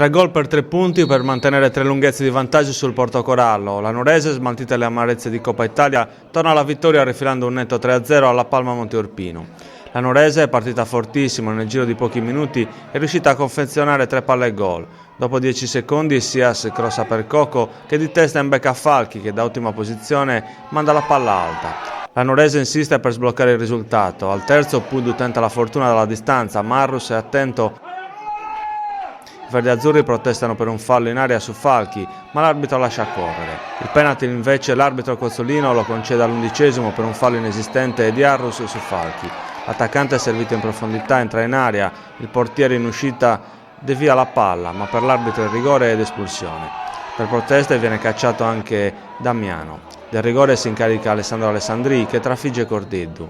3 gol per 3 punti per mantenere 3 lunghezze di vantaggio sul Portocorallo. La Nuorese, smaltite le amarezze di Coppa Italia, torna alla vittoria rifilando un netto 3-0 alla Palma Monteurpino. La Nuorese è partita fortissimo, nel giro di pochi minuti è riuscita a confezionare 3 palle gol. Dopo 10 secondi Sias crossa per Coco che di testa imbecca Falchi che da ottima posizione manda la palla alta. La Nuorese insiste per sbloccare il risultato. Al terzo Pudu tenta la fortuna dalla distanza, Marrus è attento. I verdi-azzurri protestano per un fallo in area su Falchi, ma l'arbitro lascia correre. Il penalty invece l'arbitro Cozzolino lo concede all'11° per un fallo inesistente di Arrus su Falchi. L'attaccante è servito in profondità, entra in area, il portiere in uscita devia la palla, ma per l'arbitro il rigore ed espulsione. Per proteste viene cacciato anche Damiano. Del rigore si incarica Alessandro Alessandri che trafigge Cordeddu.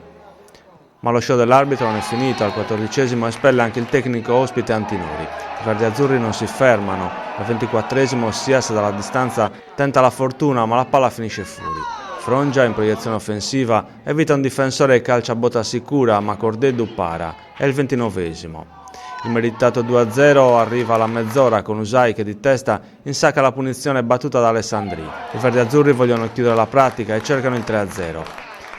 Ma lo show dell'arbitro non è finito, al 14° espelle anche il tecnico ospite Antinori. I verdi-azzurri non si fermano, al 24° Sias dalla distanza tenta la fortuna ma la palla finisce fuori. Frongia in proiezione offensiva evita un difensore e calcia a botta sicura ma Cordeddu para, è il 29°. Il meritato 2-0 arriva alla mezz'ora con Usai che di testa insacca la punizione battuta da Alessandri. I verdi-azzurri vogliono chiudere la pratica e cercano il 3-0.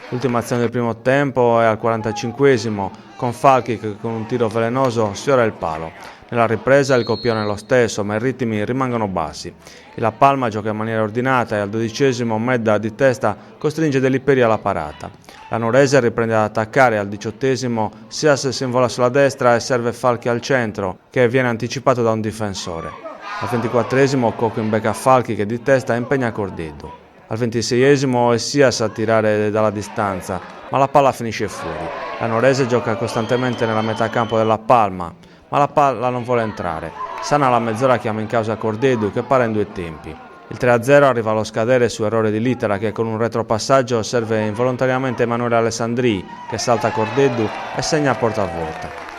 L'ultima azione del primo tempo è al 45° con Falchi che con un tiro velenoso sfiora il palo. Nella ripresa il copione è lo stesso ma i ritmi rimangono bassi. La Palma gioca in maniera ordinata e al 12° Medda di testa costringe Deliperi alla parata. La Nuorese riprende ad attaccare e al 18° Sias si invola sulla destra e serve Falchi al centro che viene anticipato da un difensore. Al 24° Coco imbecca Falchi che di testa impegna Cordeddu. Al 26° è Sias a tirare dalla distanza, ma la palla finisce fuori. La Nuorese gioca costantemente nella metà campo della Palma, ma la palla non vuole entrare. Sana alla mezz'ora chiama in causa Cordeddu che para in 2 tempi. Il 3-0 arriva allo scadere su errore di Litera che con un retropassaggio serve involontariamente Emanuele Alessandri che salta Cordeddu e segna a porta vuota.